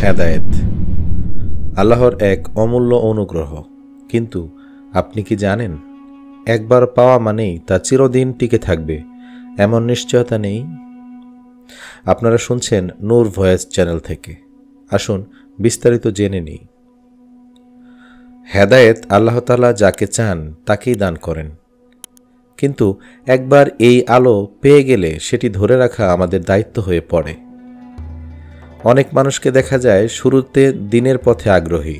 হেদায়েত আল্লাহর এক অমূল্য অনুগ্রহ, কিন্তু আপনি কি জানেন একবার পাওয়া মানেই তা চিরদিন টিকে থাকবে এমন নিশ্চয়তা নেই। আপনারা শুনছেন নূর ভয়েস চ্যানেল থেকে। আসুন বিস্তারিত জেনে নিই। হেদায়েত আল্লাহ তাআলা যাকে চান তাকেই দান করেন, কিন্তু একবার এই আলো পেয়ে গেলে সেটি ধরে রাখা আমাদের দায়িত্ব হয়ে পড়ে। অনেক মানুষকে দেখা যায় শুরুতে দিনের পথে আগ্রহী,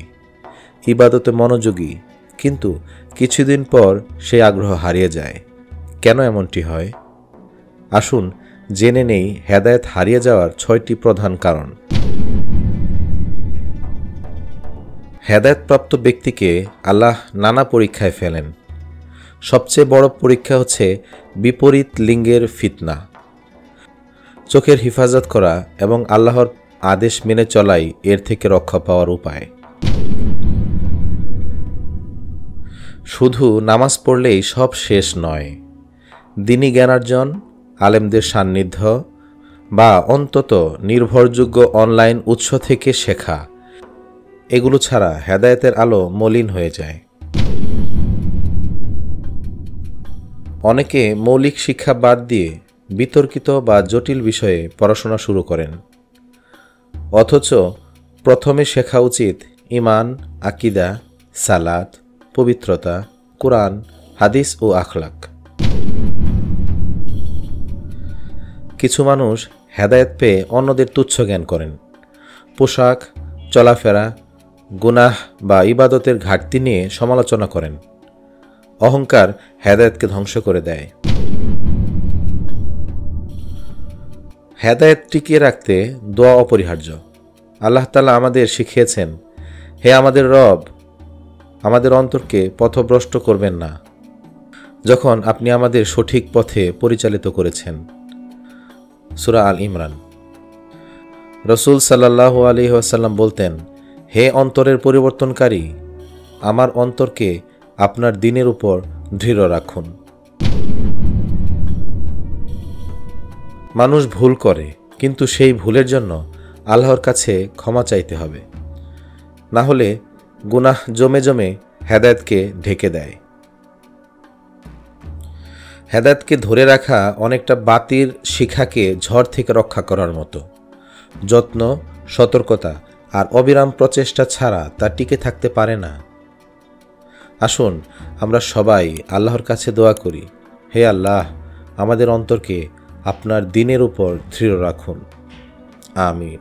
ইবাদতে মনোযোগী, কিন্তু কিছুদিন পর সেই আগ্রহ হারিয়ে যায়। কেন এমনটি হয়? আসুন জেনে নেই হেদায়েত হারিয়ে যাওয়ার 6টি প্রধান কারণ। হেদায়েতপ্রাপ্ত ব্যক্তিকে আল্লাহ নানা পরীক্ষায় ফেলেন। সবচেয়ে বড় পরীক্ষা হচ্ছে বিপরীত লিঙ্গের ফিতনা। চোখের হিফাজত করা এবং আল্লাহর আদেশ মেনে চলাই এর থেকে রক্ষা পাওয়ার উপায়। শুধু নামাজ পড়লেই সব শেষ নয়। দ্বীনি জ্ঞানার্জন, আলেমদের সান্নিধ্য বা অন্তত নির্ভরযোগ্য অনলাইন উৎস থেকে শেখা, এগুলো ছাড়া হেদায়েতের আলো মলিন হয়ে যায়। অনেকে মৌলিক শিক্ষা বাদ দিয়ে বিতর্কিত বা জটিল বিষয়ে পড়াশোনা শুরু করেন, অথচ প্রথমে শেখা উচিত ঈমান, আকীদা, সালাত, পবিত্রতা, কুরআন, হাদিস ও আখলাক। কিছু মানুষ হেদায়েত পেয়ে অন্যদের তুচ্ছ জ্ঞান করেন। পোশাক, চলাফেরা, গুনাহ বা ইবাদতের ঘাটতি নিয়ে সমালোচনা করেন। অহংকার হেদায়েতকে ধ্বংস করে দেয়। হেদায়েত টিকিয়ে রাখতে দোয়া অপরিহার্য। আল্লাহ তাআলা আমাদের শিখিয়েছেন, হে আমাদের রব, আমাদের অন্তরকে পথভ্রষ্ট করবেন না, যখন আপনি আমাদের সঠিক পথে পরিচালিত করেছেন। সূরা আল ইমরান। রাসূল সাল্লাল্লাহু আলাইহি ওয়াসাল্লাম বলতেন, হে অন্তরের পরিবর্তনকারী, আমার অন্তরকে আপনার দ্বীনের উপর দৃঢ় রাখুন। মানুষ ভুল করে, কিন্তু সেই ভুলের জন্য আল্লাহর কাছে ক্ষমা চাইতে হবে, না হলে গুনাহ জমে জমে হেদায়েতকে ঢেকে দেয়। হেদায়েতকে ধরে রাখা অনেকটা বাতির শিখাকে ঝড় থেকে রক্ষা করার মতো। যত্ন, সতর্কতা আর অবিরাম প্রচেষ্টা ছাড়া তা টিকে থাকতে পারে না। আসুন আমরা সবাই আল্লাহর কাছে দোয়া করি, হে আল্লাহ, আমাদের অন্তরকে আপনার দ্বীনের উপর দৃঢ় রাখুন। আমিন।